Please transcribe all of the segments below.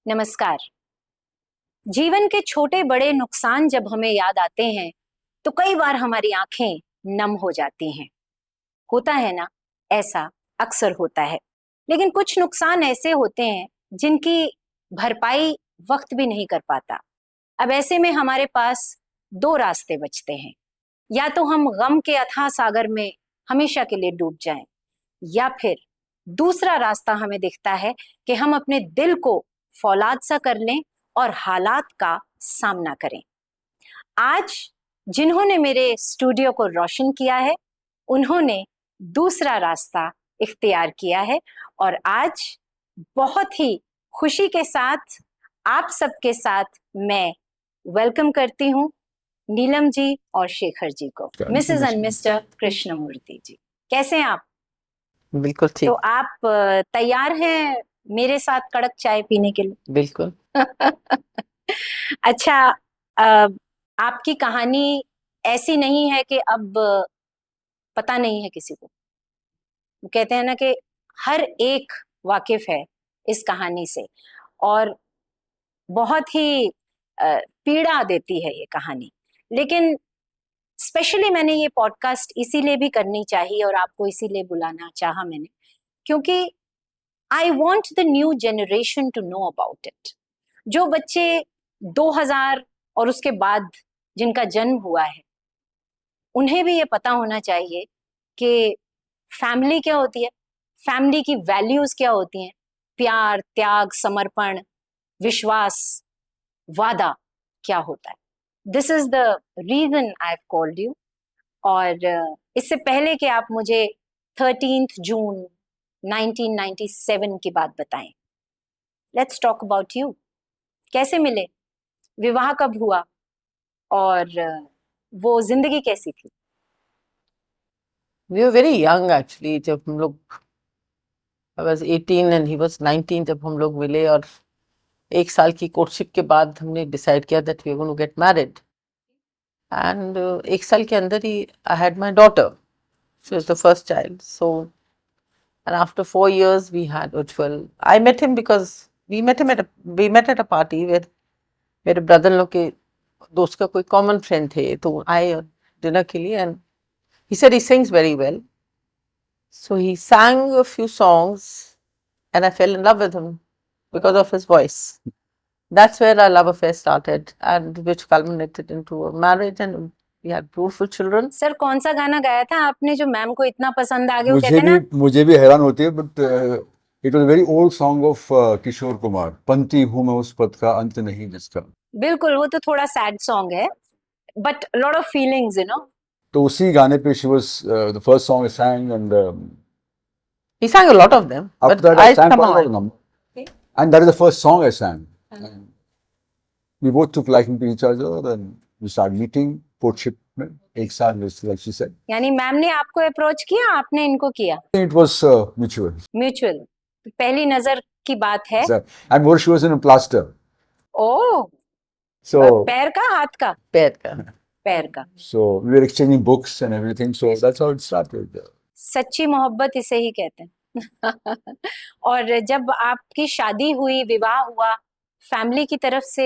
नमस्कार। जीवन के छोटे बड़े नुकसान जब हमें याद आते हैं तो कई बार हमारी आंखें नम हो जाती हैं। होता है ना, ऐसा अक्सर होता है। लेकिन कुछ नुकसान ऐसे होते हैं जिनकी भरपाई वक्त भी नहीं कर पाता। अब ऐसे में हमारे पास दो रास्ते बचते हैं। या तो हम गम के अथाह सागर में हमेशा के लिए डूब जाएं, या फिर दूसरा रास्ता हमें दिखता है कि हम अपने दिल को फौलाद सा कर लें और हालात का सामना करें। आज जिन्होंने मेरे स्टूडियो को रोशन किया है, उन्होंने दूसरा रास्ता इख्तियार किया है और आज बहुत ही खुशी के साथ आप सबके साथ मैं वेलकम करती हूँ नीलम जी और शेखर जी को। मिसेस एंड मिस्टर कृष्णमूर्ति जी, कैसे हैं आप? बिल्कुल तो ठीक। आप तैयार हैं मेरे साथ कड़क चाय पीने के लिए? बिल्कुल। अच्छा, आपकी कहानी ऐसी नहीं है कि अब पता नहीं है किसी को। वो कहते हैं ना कि हर एक वाकिफ है इस कहानी से, और बहुत ही पीड़ा देती है ये कहानी। लेकिन स्पेशली मैंने ये पॉडकास्ट इसीलिए भी करनी चाहिए और आपको इसीलिए बुलाना चाहा मैंने, क्योंकि I want the new generation to know about it. जो बच्चे 2000 और उसके बाद जिनका जन्म हुआ है, उन्हें भी ये पता होना चाहिए कि फैमिली क्या होती है, फैमिली की वैल्यूज क्या होती हैं, प्यार, त्याग, समर्पण, विश्वास, वादा क्या होता है। This is the reason I have called you. और इससे पहले कि आप मुझे 13 जून 1997 की बात बताएं, लेट्स टॉक अबाउट यू। कैसे मिले, विवाह कब हुआ, और वो जिंदगी कैसी थी? We were very young actually जब हम लोग, I was 18 and he was 19 जब हम लोग मिले, और एक साल की कोर्टशिप के बाद हमने डिसाइड किया that we are going to get married. And एक साल के अंदर ही I had my daughter, she was the first child. So and after 4 years we had Ujjwal. I met him because we met at a party where मेरे brother लोग के दोस्त का कोई कॉमन फ्रेंड थे, तो आए डिनर के लिए, and he said he sings very well. So he sang a few songs and I fell in love with him because of his voice. That's where our love affair started, and which culminated into a marriage, and we had beautiful children. Sir, कौन सा गाना गाया था आपने जो ma'am को इतना पसंद आ गया? वो कहते हैं ना, मुझे भी हैरान होती है, but it was very old song of Kishore Kumar, पंथी हूं मैं उस पद का अंत नहीं जिसका। बिल्कुल, वो तो थोड़ा सैड सॉन्ग है, but lot of feelings, you know. तो उसी गाने पे she was the first song I sang, and He sang a lot of them, after but that I sang somehow quite a lot of them. And that is the first song I sang. And we both took liking to each other, and we started meeting courtship में एक साल, like she said. यानी ma'am ने आपको approach किया, आपने इनको किया? It was mutual. म्यूचुअल, पहली नजर की बात है। And more, she was in a plaster. O, So पैर का, हाथ का? पैर का। पैर का। So we were exchanging books and everything. So that's how it started. सच्ची मोहब्बत इसे ही कहते हैं। और जब आपकी शादी हुई, विवाह हुआ, फैमिली की तरफ से?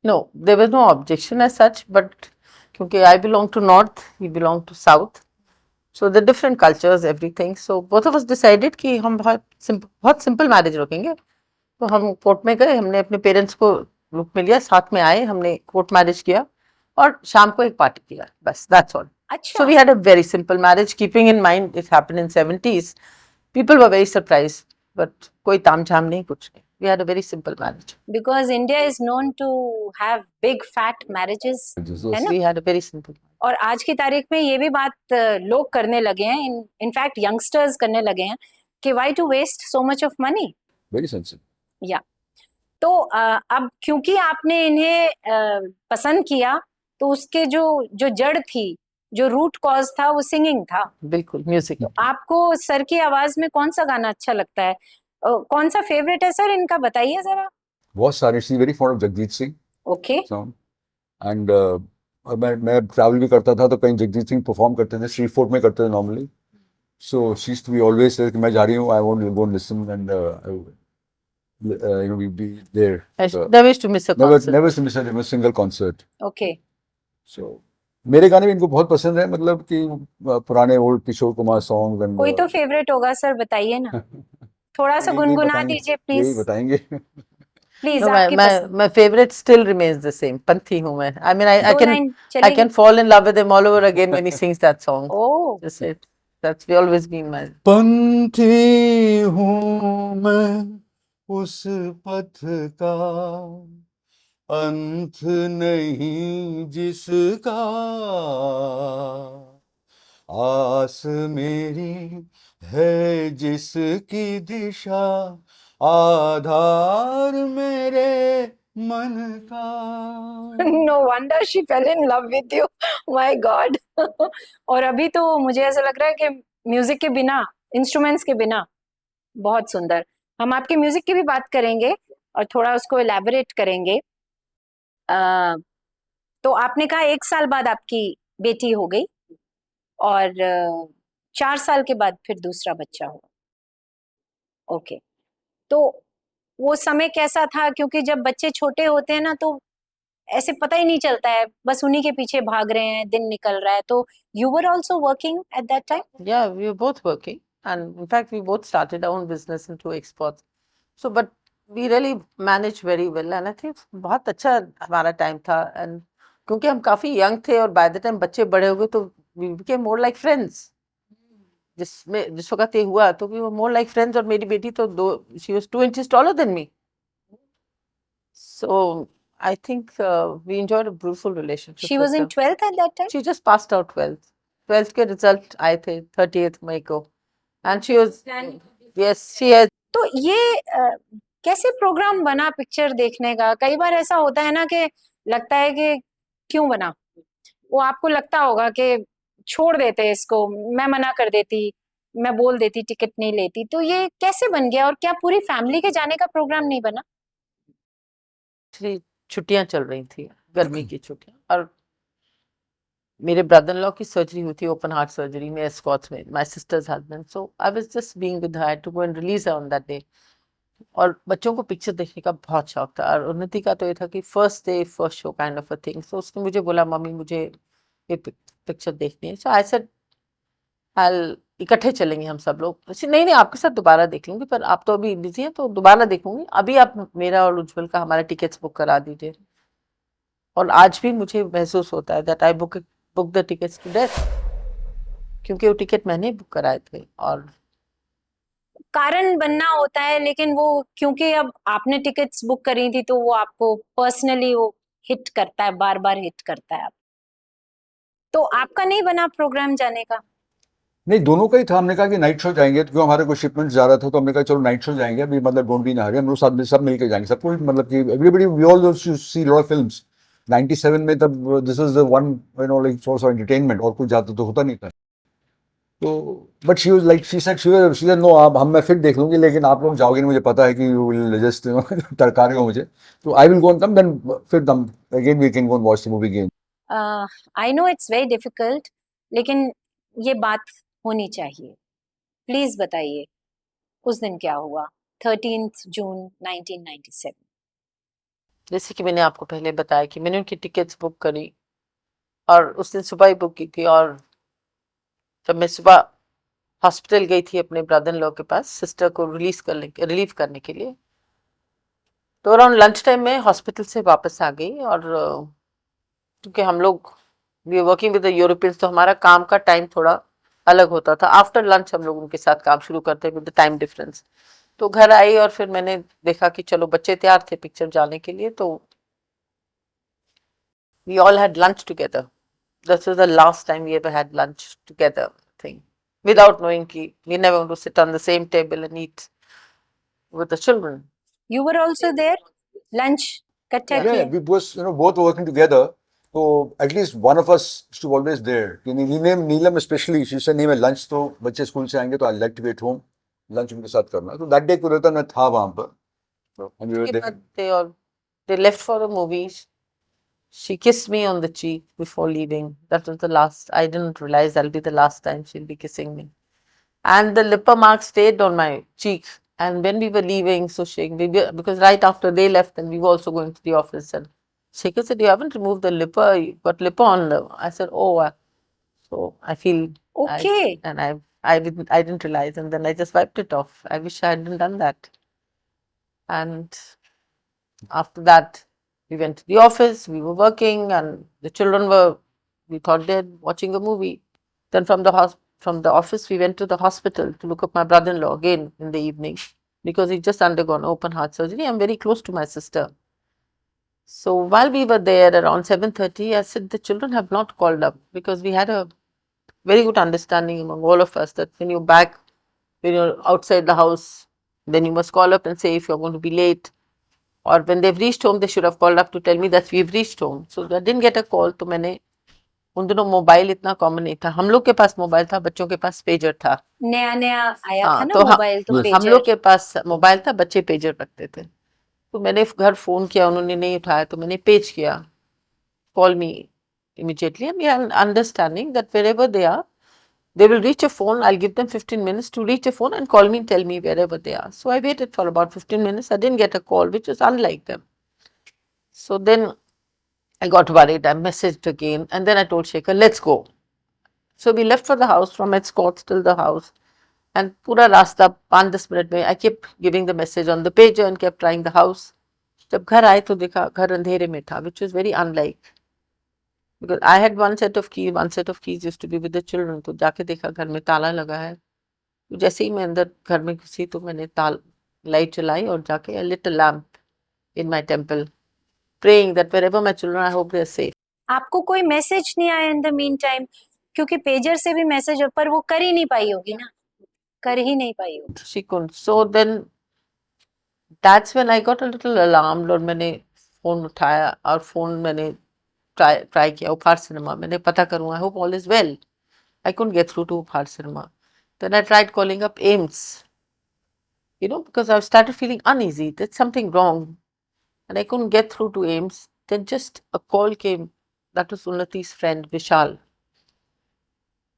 No, there was no objection as such, but क्योंकि I belong to north, he belonged to south, so the different cultures, everything. So both of us decided कि हम बहुत simple marriage रखेंगे। तो हम कोर्ट में गए, हमने अपने पेरेंट्स को लुक में लिया, साथ में आए, हमने कोर्ट मैरिज किया और शाम को एक पार्टी किया, बस, दैट्स ऑल। अच्छा। So we had a very simple marriage, keeping in mind it happened in 70s. People were very surprised, but कोई तामझाम नहीं, कुछ नहीं। We had a very simple marriage. Because India is known to have big fat marriages, है ना? We had a very simple. और आज की तारीख में ये भी बात लोग करने लगे हैं, इनफैक्ट यंगस्टर्स करने लगे हैं कि why to waste so much of money? Very sensitive. या तो अब क्योंकि आपने इन्हें पसंद किया, तो उसके जो जो जड़ थी, जो रूट कॉज था, वो सिंगिंग था। बिल्कुल, म्यूजिक। तो आपको सर की आवाज में कौन सा गाना अच्छा लगता है? कौन सा फेवरेट है सर इनका, बताइए जरा। बहुत सारे, she very fond of Jagjit Singh. Okay. And मैं ट्रैवल भी करता था तो कहीं जगजीत सिंह परफॉर्म करते थे, श्री फोर्ट में करते थे normally. So she used to be always say कि मैं जा रही हूँ, I want to go and listen, and we'd be there. I never used to miss a concert. Never miss a single concert. Okay. So मेरे गाने भी इनको बहुत पसंद है, मतलब कि पुराने ओल्ड किशोर कुमार सॉन्ग। कोई तो फेवरेट होगा सर, बताइए ना, थोड़ा सा गुनगुना दीजिए प्लीज। यही बताएंगे। प्लीज No, आपकी पसंद। my favorite still remains the same. पंथी हूँ मैं. I mean, I दो can लाइन चलेगी? I can fall in love with him all over again when he sings that song. Oh. Just it. That's always been my. पंथी हूँ मैं उस पथ का, अंत नहीं जिसका, आस मेरी है जिसकी दिशा, आधार मेरे मन का। No wonder she fell in love with you. My God. और अभी तो मुझे ऐसा लग रहा है कि म्यूजिक के बिना, इंस्ट्रूमेंट्स के बिना बहुत सुंदर। हम आपके म्यूजिक की भी बात करेंगे और थोड़ा उसको एलैबोरेट करेंगे। तो आपने कहा 1 साल बाद आपकी बेटी हो गई और 4 साल के बाद फिर दूसरा बच्चा हुआ। ओके, तो वो समय कैसा था? क्योंकि जब बच्चे छोटे होते हैं ना तो ऐसे पता ही नहीं चलता है, बस उन्हीं के पीछे भाग रहे हैं, दिन निकल रहा है। तो you were also working at that time? Yeah, we were both working, and in fact, we both started our own business into exports. So, but we really managed very well, and I think बहुत अच्छा हमारा time था, and क्योंकि हम काफी young थे और by the time बच्चे बड़े हो गए तो we became more like friends. जिस वक्त ये हुआ तो we were more like friends, और मेरी बेटी तो she was 2 inches taller than me. So I think we enjoyed a beautiful relationship. She was in 12th at that time? She just passed out 12th. 12th के result आए थे 30th मई को, and she was, yes, she has. तो ये कैसे programme बना picture देखने का? कई बार ऐसा होता है ना कि लगता है कि क्यों बना, वो आपको लगता होगा कि छोड़ देते इसको, मैं मना कर देती, मैं बोल देती टिकट नहीं लेती। तो ये कैसे बन गया और क्या पूरी फैमिली के जाने का प्रोग्राम नहीं बना? छुट्टियां चल रही थी, गर्मी की छुट्टियां, और मेरे ब्रदर इन लॉ की सर्जरी हुई थी, ओपन हार्ट सर्जरी में एस्कॉट्स में, my sister's husband. So I was just being with her to go and release on that day. और बच्चों को पिक्चर देखने का बहुत शौक था, और उन्नति का तो ये था कि first day first show kind of a thing. So उसने मुझे बोला, मम्मी मुझे ये पिक्चर देखनी है। सो आई सेड इकट्ठे चलेंगे हम सब लोग। नहीं नहीं, आपके साथ दोबारा देख लूंगी, पर आप तो अभी बिजी हैं तो दोबारा देखूंगी, अभी आप मेरा और उज्जवल का हमारा टिकट्स बुक करा दीजिए। और आज भी मुझे महसूस होता है that I book the tickets to death, क्योंकि वो टिकट मैंने बुक कराए थे। और कारण बनना होता है, लेकिन वो क्योंकि अब आपने टिकट्स बुक करी थी तो वो आपको पर्सनली वो हिट करता है, बार बार हिट करता है। तो आपका नहीं बना प्रोग्राम जाने का? नहीं, दोनों का ही था। हमने कहा कि नाइट शो जाएंगे, तो क्यों हमारे को शिपमेंट जा रहा था, तो हमने कहा चलो नाइट शो जाएंगे अभी, मतलब डोंट बी इन अ हरी, हम लोग साथ में सब मिलकर जाएंगे, सब कुछ, मतलब कि everybody we all see lot of films 97 में, तब this was the one like source of entertainment, और कुछ ज्यादा तो होता नहीं था। तो but she was like she said no, आप हम मैं फिर देख लूंगी, लेकिन आप लोग जाओगे, मुझे पता है कि यू विल जस्ट टरका रहे हो मुझे, तो I will go and come, then फिर हम again we can go and watch the movie again. I know it's very difficult, लेकिन ये बात होनी चाहिए। प्लीज बताइए उस दिन क्या हुआ, 13 जून 1997? जैसे कि मैंने आपको पहले बताया कि मैंने उनकी टिकट्स बुक करी, और उस दिन सुबह ही बुक की थी। और जब मैं सुबह हॉस्पिटल गई थी अपने ब्रदर इन लॉ के पास सिस्टर को रिलीव करने के लिए, तो अराउंड लंच टाइम में हॉस्पिटल से वापस आ गई। और क्योंकि हम लोग we are working with the Europeans, तो हमारा काम का टाइम थोड़ा अलग होता था। आफ्टर लंच हम लोग उनके साथ काम शुरू करते विद द टाइम डिफरेंस। तो घर आई और फिर मैंने देखा कि चलो बच्चे तैयार थे पिक्चर जाने के लिए, तो we all had lunch together. This was the last time we ever had lunch together thing, without knowing ki we never want to sit on the same table and eat with the children. You were also there? Lunch इकट्ठा Yeah, किए? we both, both working together. So at least one of us is always there. Neelam especially, she said नहीं, मैं lunch तो बच्चे school से आएंगे तो I like to be at home, lunch उनके साथ करना। तो that day कुरेता मैं था वहाँ पर, and we were there. They left for the movies. She kissed me on the cheek before leaving. That was the last. I didn't realize that'll be the last time she'll be kissing me. And the lipper mark stayed on my cheek And when we were leaving, so because right after they left, and we were also going to the office, and Shekhar said, "You haven't removed the lipper. You got lipper on." I said, "Oh, so I feel Okay. I didn't realize, and then I just wiped it off. I wish I hadn't done that." And after that, we went to the office. We were working, and the children were. We thought they're watching a movie. Then from the office, we went to the hospital to look up my brother-in-law again in the evening because he'd just undergone open heart surgery. I'm very close to my sister. So while we were there around 7:30, I said the children have not called up because we had a very good understanding among all of us that when you're outside the house, then you must call up and say if you're going to be late. Or when they've reached home, they should have called up to tell me that we've reached home. So I didn't get a call. तो मैंने उन दिनों mobile इतना common नहीं था. हम लोग के पास मोबाइल था, बच्चों के पास पेजर था. नया नया आया था हाँ, ना तो मोबाइल, तो yes. हम लोग पेजर. के पास मोबाइल था, बच्चे पेजर रखते थे. तो मैंने घर फोन किया, उन्होंने नहीं उठाया, तो मैंने पेज किया, call me immediately, and we are understanding that wherever they are, they will reach a phone. I'll give them 15 minutes to reach a phone and call me and tell me wherever they are. So I waited for about 15 minutes. I didn't get a call, which was unlike them. So then I got worried. I messaged again, and then I told Shekhar, let's go. So we left for the house, from Escorts till the house, and पूरा रास्ता 5-10 minute में I kept giving the message on the pager and kept trying the house. जब घर आए तो देखा घर अंधेरे में था, which was very unlike, because I had one set of keys used to be with the children. तो जाके देखा घर में ताला लगा है. तो जैसे ही मैं अंदर घर में घुसी तो मैंने लाइट चलाई और जाके I lit a lamp in my temple, praying that wherever my children, I hope they are safe. आपको कोई मैसेज नहीं आया इन द मीन टाइम? क्योंकि पेजर से भी मैसेज, पर वो कर ही नहीं पाई होगी ना, कर ही नहीं पाई होगी. She couldn't. So then that's when I got a little alarmed और मैंने फोन उठाया और फोन मैंने ट्राई किया उपहार सिनेमा. मैंने पता करूँ, I hope all is well. I couldn't get through to उपहार cinema. Then I tried calling up AIMS, because I started feeling uneasy. There's something wrong. And I couldn't get through to AIMS. Then just a call came. That was Unnati's friend, Vishal.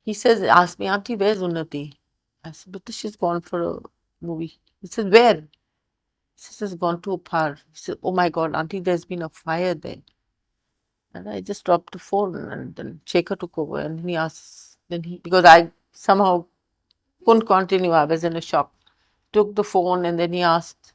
He asked me, Auntie, where's Unnati? I said, but she's gone for a movie. He said, where? He says, she's gone to Upar. He said, oh my God, Auntie, there's been a fire there. And I just dropped the phone, and then Shekhar took over, and he asked, because I somehow couldn't continue, I was in a shock, took the phone, and then he asked,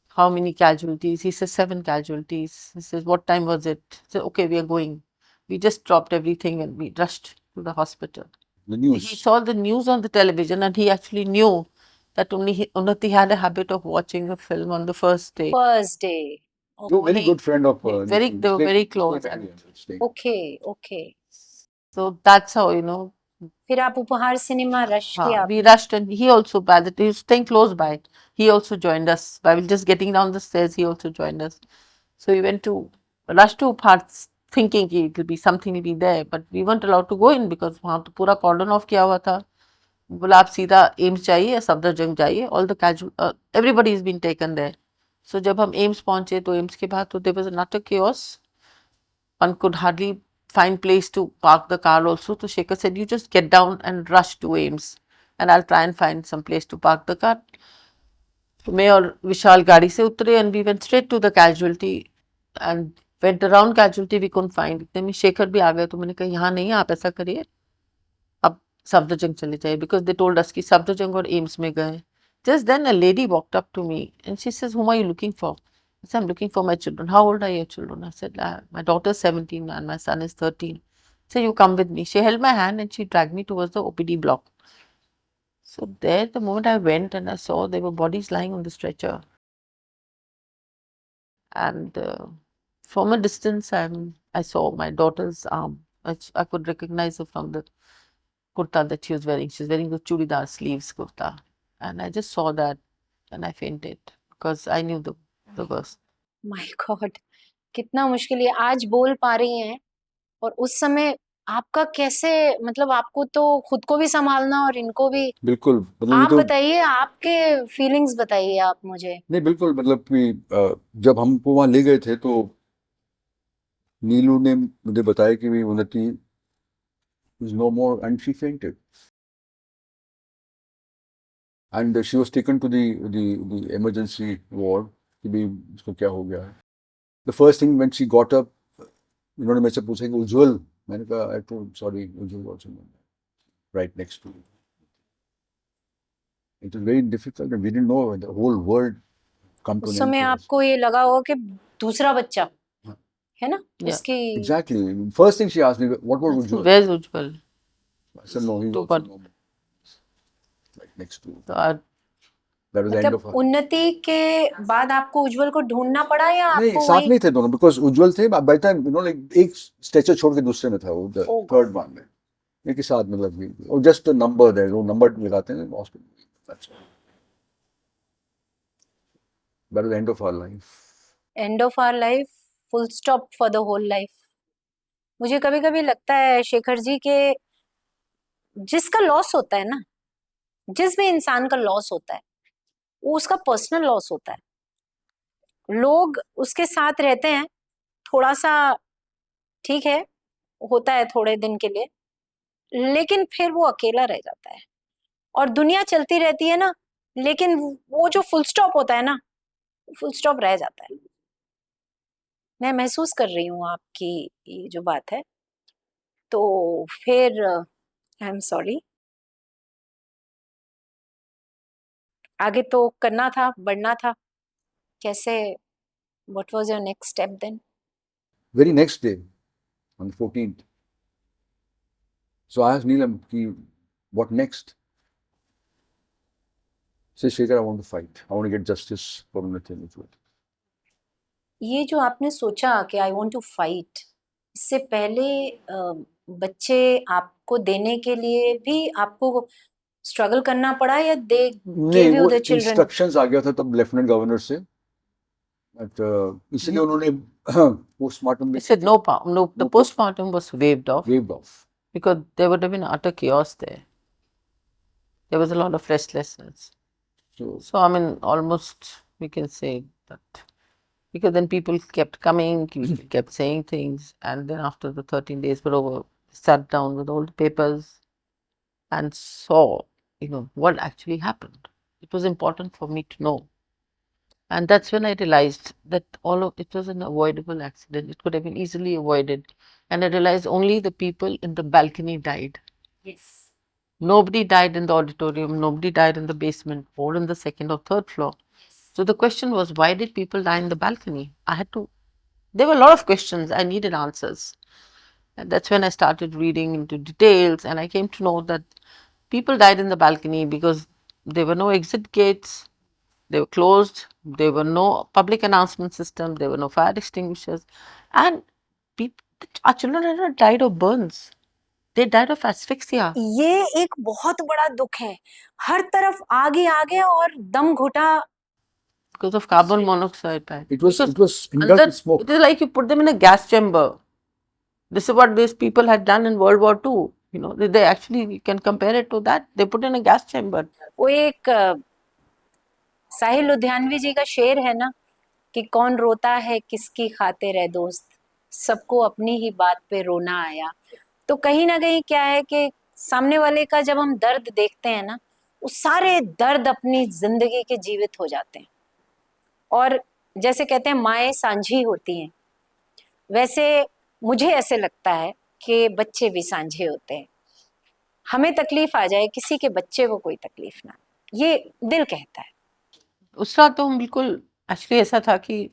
how many casualties? He says 7 casualties. He says, what time was it? I said, okay, we are going. We just dropped everything and we rushed to the hospital. The news. He saw the news on the television, and he actually knew that Unnati had a habit of watching a film on the first day. First day. No, very good friend of. They were very close. Okay okay. So that's how, फिर आप उपहार cinema rush किया. we rushed, and he also, by the he was staying close by. He also joined us. By just getting down the stairs, he also joined us. So we went to rush to Upar, thinking it will be something will be there, but we weren't allowed to go in because वहाँ तो पूरा cordon off किया हुआ था. बोला आप सीधा AIIMS जाइए या सफदरजंग जाइए. All the everybody has been taken there. So जब हम एम्स पहुंचे तो एम्स के बाद तो there was an utter chaos. One could hardly find place to park the car also. So Shekhar said, you just get down and rush to AIMS, and I'll try and find some place to park the car. So मैं और विशाल गाड़ी से उतरे, and we went straight to the casualty and went around casualty. We couldn't find. इतने में शेखर भी आ गए, तो मैंने कहा यहाँ नहीं, आप ऐसा करिए, अब सफदरजंग चले जाइए, because they told us कि सफदरजंग और एम्स में गए. Just then a lady walked up to me and she says, whom are you looking for? I said, I'm looking for my children. How old are your children? I said, my daughter's 17 and my son is 13. So you come with me. She held my hand and she dragged me towards the OPD block. So there, the moment I went and I saw there were bodies lying on the stretcher. And from a distance, I saw my daughter's arm. I could recognize her from the kurta that she was wearing. She was wearing the chudidar sleeves kurta. And I just saw that and I fainted because I knew the worst. My God, कितना मुश्किल है. आज बोल पा रही हैं, और उस समय आपका कैसे, मतलब आपको तो खुद को भी संभालना और इनको भी. बिल्कुल, मतलब आप तो बताइए, आपके फीलिंग्स बताइए आप मुझे. नहीं, बिल्कुल, मतलब कि जब हमको वहाँ ले गए थे तो नीलू ने मुझे बताया कि भी उन्नति is no more and she fainted. and she was taken to the emergency ward कि भाई इसको क्या हो गया है. The first thing when she got up, उन्होंने मेरे से पूछा कि उज्जवल, मैंने कहा I told sorry, Ujjwal was right next to me. It was very difficult and we didn't know when the whole world come to उस an end समय for us. आपको ये लगा होगा कि दूसरा बच्चा हाँ. है ना Yeah. उसकी Exactly. First thing she asked me, what was Ujjwal? Where's Ujjwal? I said no, he's Two also part- normal. Right next to. So That was the end of मतलब her. उन्नति के बाद आपको उज्जवल को ढूंढना पड़ा या नहीं आपको साथ वहीं नहीं थे दोनों बिकॉज उज्जवल थे बाय टाइम लाइक एक स्ट्रेचर छोड़ के दूसरे में था वो Oh, थर्ड वन में एक ही साथ मतलब और जस्ट नंबर देयर वो नंबर लगाते हैं hospital that's that was end of our life end of our life, full stop for the whole life. मुझे कभी कभी लगता है शेखर जी के जिसका लॉस होता है ना, जिस भी इंसान का लॉस होता है वो उसका पर्सनल लॉस होता है. लोग उसके साथ रहते हैं, थोड़ा सा ठीक है होता है थोड़े दिन के लिए, लेकिन फिर वो अकेला रह जाता है और दुनिया चलती रहती है ना, लेकिन वो जो फुल स्टॉप होता है ना, फुल स्टॉप रह जाता है. मैं महसूस कर रही हूँ आपकी ये जो बात है. तो फिर आई एम सॉरी, आगे तो करना था, बढ़ना था. कैसे, what was your next step then? Very next day on 14th so I asked Neelam कि व्हाट नेक्स्ट से Shekhar I want to fight I want to get justice for Unnati. ये जो आपने सोचा कि आई वांट टू फाइट, इससे पहले बच्चे आपको देने के लिए भी आपको स्ट्रगल करना पड़ा या दे नहीं गिव यू वो द चिल्ड्रन? इंस्ट्रक्शंस आ गया था तब लेफ्टिनेंट गवर्नर से बट इसलिए उन्होंने postmortem they said no, the postmortem was waived off waived off. because there would have been utter chaos there. There was a lot of restlessness. So I mean, almost we can say that because then people kept coming, people kept saying things, and then after the 13 days were over, sat down with all the papers and saw, what actually happened. It was important for me to know. And that's when I realized that all of it was an avoidable accident. It could have been easily avoided. And I realized only the people in the balcony died. Yes. Nobody died in the auditorium, nobody died in the basement or in the second or third floor. So the question was, why did people die in the balcony? There were a lot of questions, I needed answers. And that's when I started reading into details, and I came to know that people died in the balcony because there were no exit gates, they were closed, there were no public announcement system, there were no fire extinguishers, and our children had not died of burns. They died of asphyxia. ये एक बहुत बड़ा दुख है. हर तरफ आगे आगे और दम घुटा. Because of carbon monoxide. It was Because engulfed with smoke. it is like you put them in a gas chamber. This is what these people had done in World War II. They actually, you can compare it to that. They put in a gas chamber. वो एक साहिल लुधियानवी जी का शेर है ना कि कौन रोता है किसकी खातिर है दोस्त, सबको अपनी ही बात पे रोना आया. तो कहीं ना कहीं क्या है कि सामने वाले का जब हम दर्द देखते हैं ना, वो सारे दर्द अपनी जिंदगी के जीवित हो जाते हैं. और जैसे कहते हैं माएँ सांझी होती हैं, वैसे मुझे ऐसे लगता है कि बच्चे भी सांझे होते हैं. हमें तकलीफ आ जाए, किसी के बच्चे को कोई तकलीफ ना, ये दिल कहता है. उस रात तो हम बिल्कुल एक्चुअली ऐसा था कि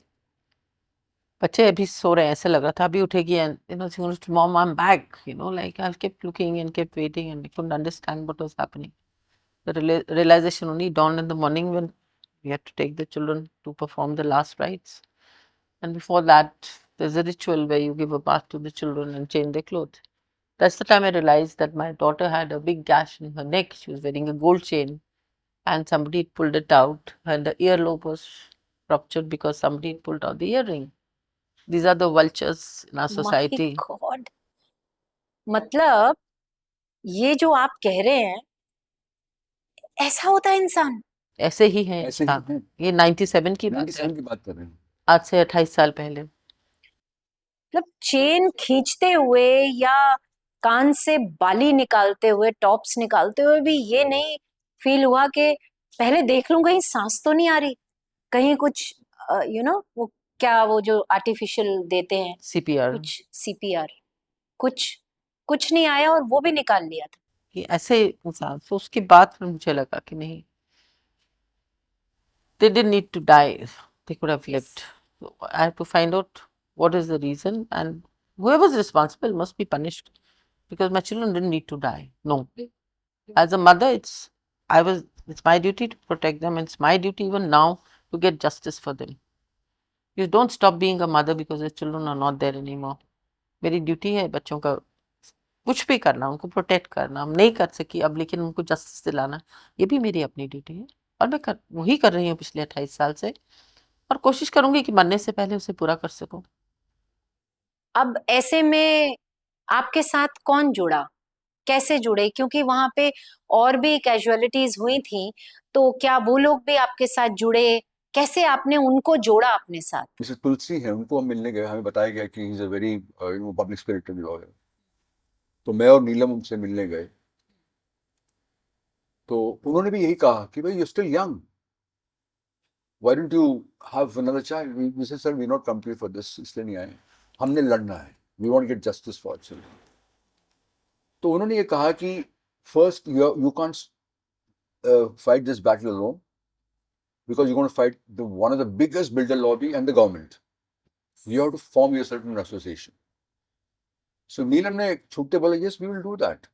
बच्चे अभी सो रहे हैं, ऐसा लग रहा था अभी उठेगी and mom I'm back, like I kept looking and kept waiting and I couldn't understand what was happening. The realization only dawned in the morning when we had to take the children to perform the last rites, and before that there's a ritual where you give a bath to the children and change their clothes. That's the time I realized that my daughter had a big gash in her neck. She was wearing a gold chain and somebody pulled it out, and the earlobe was ruptured because somebody pulled out the earring. These are the vultures in our society. My God. मतलब ये जो आप कह रहे हैं, ऐसा होता है इंसान. ऐसे ही है ऐसे ही इंसान. हैं. ये 97 की बात है, 97 की बात कर रहे हैं. आज से 28 साल पहले. मतलब चेन खींचते हुए या कान से बाली निकालते हुए, टॉप्स निकालते हुए भी ये नहीं फील हुआ कि पहले देख लूं कहीं सांस तो नहीं आ रही, कहीं कुछ वो क्या, वो जो आर्टिफिशियल देते हैं CPR। कुछ CPR, कुछ नहीं आया और वो भी निकाल लिया था। कि ऐसे इंसान, तो उसके बाद फिर मुझे लगा कि नहीं, they didn't need to die, they could have lived. So I have to find out what is the reason, and whoever's responsible must be punished, because my children didn't need to die. No, as a mother, it's my duty to protect them, and it's my duty even now to get justice for them. You don't stop being a mother because your children are not there anymore. मेरी duty है बच्चों का कुछ भी करना, उनको protect करना। हम नहीं कर सकी अब, लेकिन उनको जस्टिस दिलाना ये भी मेरी अपनी ड्यूटी है, और मैं वही कर रही हूँ पिछले 28 साल से, और कोशिश करूंगी कि मरने से पहले उसे पूरा कर सकूं। अब ऐसे में आपके साथ कौन जुड़ा, कैसे जुड़े, क्योंकि वहां पे और भी कैजुअलिटीज हुई थी, तो क्या वो लोग भी आपके साथ जुड़े, कैसे आपने उनको जोड़ा अपने साथ? मिसेस तुलसी है, उनको हम मिलने गए, हमें बताया गया कि he is a very public spirited lawyer. तो मैं और नीलम उनसे मिलने गए, तो उन्होंने भी यही कहा कि भाई you still young, why don't you have another child. We said sir we not complete for this, इसलिए नहीं आए, हमने लड़ना है, we want get justice for children. तो उन्होंने ये कहा कि first you can't fight this battle alone, because you're going to fight one of the biggest builder lobby and the government. You have to form yourself in an association. So Neelam ne chhukte bola, yes, we will do that.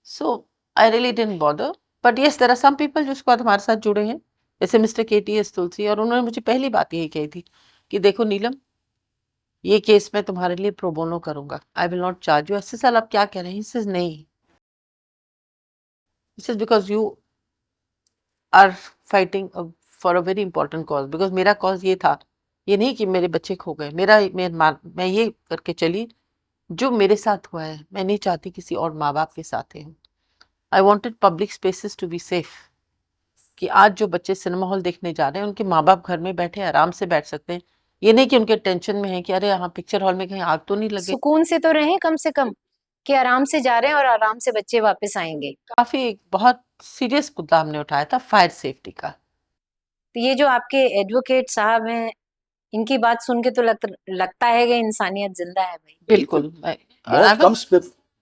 So I really didn't bother, but yes, there are some people जो उसके बाद हमारे साथ जुड़े हैं, जैसे mister KTS तुलसी, और उन्होंने मुझे पहली बात यही कही थी कि देखो नीलम, ये केस मैं तुम्हारे लिए प्रो बोनो करूंगा, I will not charge you. ऐसे साल आप क्या कह रहे हैं? He says नहीं, he says because you are fighting for a very important cause, because मेरा cause ये था, ये नहीं कि मेरे बच्चे खो गए, मैं ये करके चली, जो मेरे साथ हुआ है मैं नहीं चाहती किसी और माँ बाप के साथ हो। I wanted public spaces to be safe, कि आज जो बच्चे सिनेमा हॉल देखने जा रहे हैं उनके माँ बाप घर में बैठे आराम से बैठ सकते हैं, ये नहीं कि उनके टेंशन में है कि अरे यहाँ पिक्चर हॉल में कहीं आग तो नहीं लगे। सुकून से तो रहें कम से कम, कि आराम से जा रहे हैं और आराम से बच्चे वापस आएंगे। काफी बहुत सीरियस मुद्दा हमने उठाया था फायर सेफ्टी का। तो ये जो आपके एडवोकेट साहब हैं, इनकी बात सुन के तो लगता है कि इंसानियत जिंदा है भाई। बिल्कुल।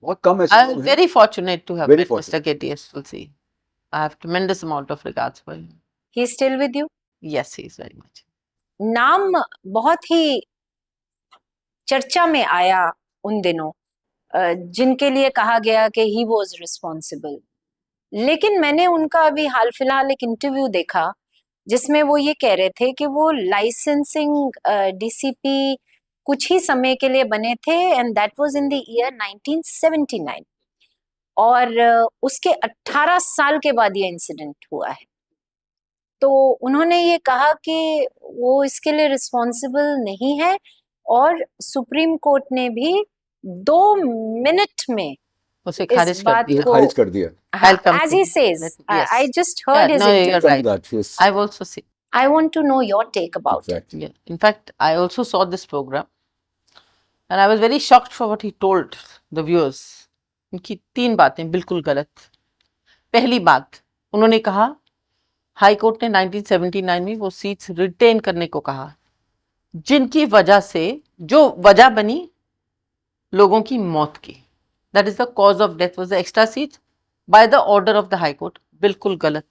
बहुत कम ऐसे I'm लोग हैं। very fortunate to have Very met Mr. KTS Tulsi. I have tremendous amount of regards for him. He is still with you? Yes, he is very much. नाम बहुत ही चर्चा में आया उन दिनों, जिनके लिए कहा गया कि ही वॉज रिस्पॉन्सिबल, लेकिन मैंने उनका अभी हाल फिलहाल एक इंटरव्यू देखा जिसमें वो ये कह रहे थे कि वो लाइसेंसिंग DCP कुछ ही समय के लिए बने थे, and that was in the year 1979, और उसके 18 साल के बाद ये इंसिडेंट हुआ है। तो उन्होंने ये कहा कि वो इसके लिए रिस्पॉन्सिबल नहीं है, और सुप्रीम कोर्ट ने भी 2 मिनट में उसे इस खारिज कर बात दिया। को, खारिज कर दिया। I'll come as to he that. says, Yes. I just heard his no, you're interview. right. That, yes. I've also seen. I want to know your take about it. Exactly. Yeah. In fact, I also saw this program, and I was very shocked for what he told the viewers. उनकी 3 बातें बिल्कुल गलत। पहली बात, उन्होंने कहा high court ने 1979 में वो सीट्स रिटेन करने को कहा, जिनकी वजह से जो वजह बनी लोगों की मौत की, that is the cause of death was the extra seats by the order of the high court. बिल्कुल गलत,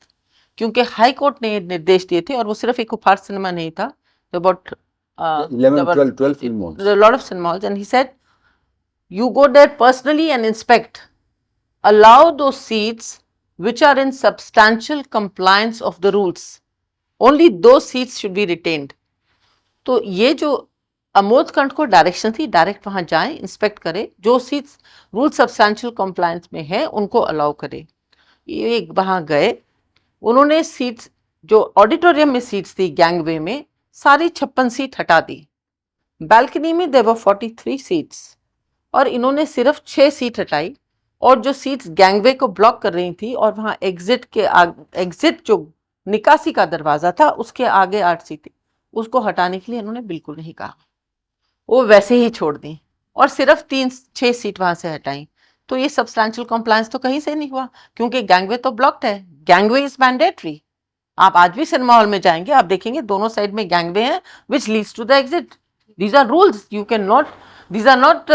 क्योंकि हाई कोर्ट ने निर्देश दिए थे, और वो सिर्फ एक उपहार सिनेमा नहीं था, about 12 film halls. a lot of cinema halls, and he said you go there personally and inspect, allow those seats which are in substantial compliance of the rules, only those seats should be retained. तो ये जो अमोद कंठ को direction थी, direct वहां जाए, inspect करे, जो सीट्स रूल सब्सटेंशियल कंप्लायंस में है उनको अलाउ करे। ये वहां गए, उन्होंने सीट्स जो ऑडिटोरियम में सीट्स थी गैंगवे में, सारी 56 सीट हटा दी। बालकनी में देयर वर 43 सीट्स, और इन्होंने सिर्फ 6 सीट हटाई, और जो सीट्स गैंगवे को ब्लॉक कर रही थी, और वहां एग्जिट जो निकासी का दरवाजा था उसके आगे 8 सीटें, उसको हटाने के लिए इन्होंने बिल्कुल नहीं कहा, वो वैसे ही छोड़ दी, और सिर्फ 6 सीट वहां से हटाई। तो ये सब्सटेंशियल कंप्लायंस तो कहीं से नहीं हुआ, क्योंकि गैंगवे तो ब्लॉक्ड है, गैंगवे इज मैंडेटरी। आप आज भी सिनेमा हॉल में जाएंगे, आप देखेंगे दोनों साइड में गैंगवे हैं which leads to the exit. These are rules, you can not, these are not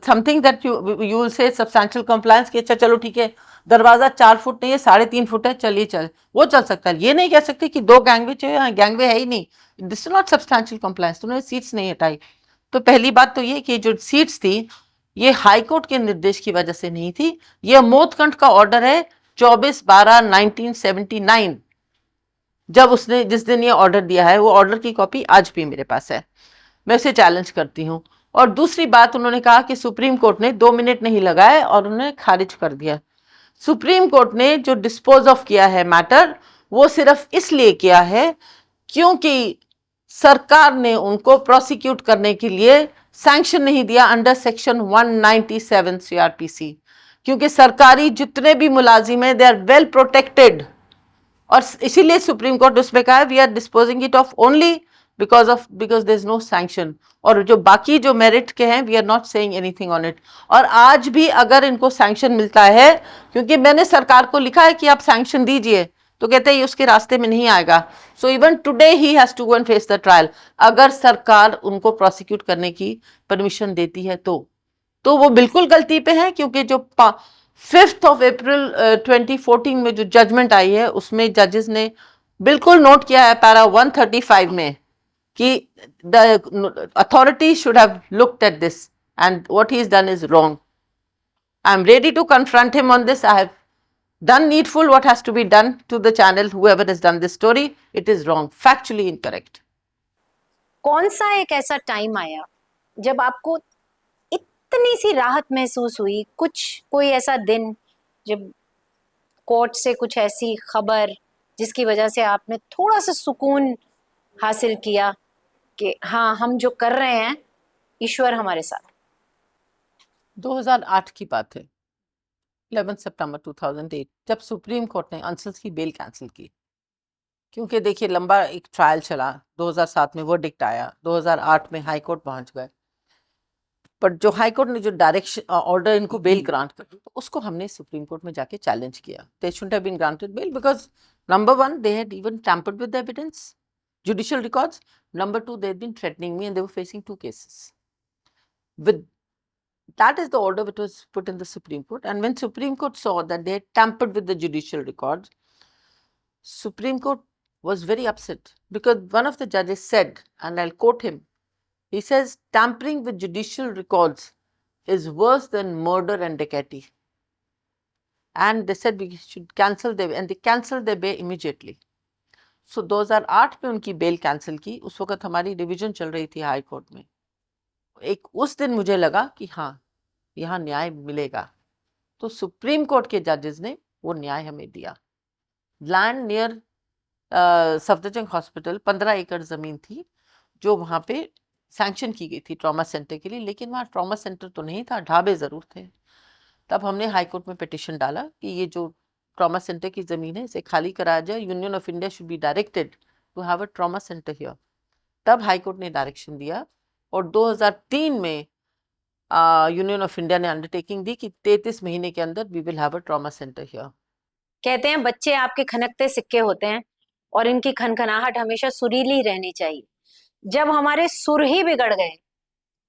something that you will say substantial compliance कि अच्छा चलो ठीक है दरवाजा 4 फुट नहीं है 3.5 फुट है, चलिए चल वो चल सकता है। ये नहीं कह सकते कि 2 गैंगवे चाहिए, गैंगवे है ही नहीं, this is not substantial compliance. तुमने सीट्स नहीं हटाई। तो पहली बात तो ये कि जो सीट्स थी ये हाई कोर्ट के निर्देश की वजह से नहीं थी, ये मोदकंठ का ऑर्डर है 24/12/1979। जब उसने जिस दिन ये ऑर्डर दिया है वो ऑर्डर की कॉपी आज भी मेरे पास है, मैं उसे चैलेंज करती हूँ। और दूसरी बात उन्होंने कहा कि सुप्रीम कोर्ट ने 2 मिनट नहीं लगाए और उन्होंने खारिज कर दिया। सुप्रीम कोर्ट ने जो डिस्पोज ऑफ किया है मैटर वो सिर्फ इसलिए किया है क्योंकि सरकार ने उनको प्रोसिक्यूट करने के लिए सैंक्शन नहीं दिया अंडर सेक्शन 197 सीआरपीसी, क्योंकि सरकारी जितने भी मुलाजिम हैं दे आर वेल प्रोटेक्टेड, और इसीलिए सुप्रीम कोर्ट उसमें कहा है we are disposing it of only because there is no sanction, और जो बाकी जो मेरिट के हैं we are not saying anything on it. और आज भी अगर इनको सैंक्शन मिलता है, क्योंकि मैंने सरकार को लिखा है कि आप सैंक्शन दीजिए, तो कहते हैं ये उसके रास्ते में नहीं आएगा। So even today he has to go and face the trial. अगर सरकार उनको प्रोसिक्यूट करने की परमिशन देती है तो वो बिल्कुल गलती पे है, क्योंकि जो 5th of April 2014 में जो जजमेंट आई है उसमें जजेस ने बिल्कुल नोट किया है पैरा 135 में कि the authority should have looked at this and what he is done is wrong. I am ready to confront him on this. I have done needful what has to be done to the channel, whoever has done this story. It is wrong, factually incorrect. कौन सा एक ऐसा time आया जब आपको इतनी सी राहत महसूस हुई, कोई ऐसा दिन जब कोर्ट से कुछ ऐसी खबर जिसकी वजह से आपने थोड़ा सा सुकून हासिल किया कि हाँ हम जो कर रहे हैं ईश्वर हमारे साथ? 2008 की बात है, 11 सितंबर 2008, जब सुप्रीम कोर्ट ने अंशुल की बेल कैंसिल की। क्योंकि देखिए लंबा एक ट्रायल चला, 2007 में वर्डिक्ट आया, 2008 में हाई कोर्ट पहुंच गए, पर जो हाई कोर्ट ने जो डायरेक्शन ऑर्डर इनको बेल ग्रांट कर तो उसको हमने सुप्रीम कोर्ट में जाके चैलेंज किया। They shouldn't have been granted bail because number 1 they had even tampered with the evidence, judicial records. Number 2, they had been threatening me and they were facing 2 cases. With that is the order which was put in the Supreme Court, and when Supreme Court saw that they had tampered with the judicial records, Supreme Court was very upset because one of the judges said, and I'll quote him, he says, tampering with judicial records is worse than murder and dacoity. And they said we should cancel their, and they cancelled their bail immediately. So 2008 में उनकी bell cancel की। उस वक्त हमारी revision चल रही थी high court में। एक उस दिन मुझे लगा कि हाँ यहाँ न्याय मिलेगा, तो सुप्रीम कोर्ट के जजेस ने वो न्याय हमें दिया। लैंड नियर सफदरजंग हॉस्पिटल 15 एकड़ जमीन थी जो वहाँ पे सैंक्शन की गई थी ट्रॉमा सेंटर के लिए, लेकिन वहाँ ट्रॉमा सेंटर तो नहीं था, ढाबे ज़रूर थे। तब हमने हाई कोर्ट में पिटिशन डाला कि ये जो ट्रॉमा सेंटर की ज़मीन है इसे खाली कराया जाए, union of India should be directed to have a trauma centre here. तब हाई कोर्ट ने डायरेक्शन दिया और 2003 में यूनियन ऑफ इंडिया ने अंडरटेकिंग दी कि 33 महीने के अंदर we will have a trauma centre here. कहते हैं बच्चे आपके खनकते सिक्के होते हैं और इनकी खनखनाहट हमेशा सुरीली रहनी चाहिए। जब हमारे सुर ही बिगड़ गए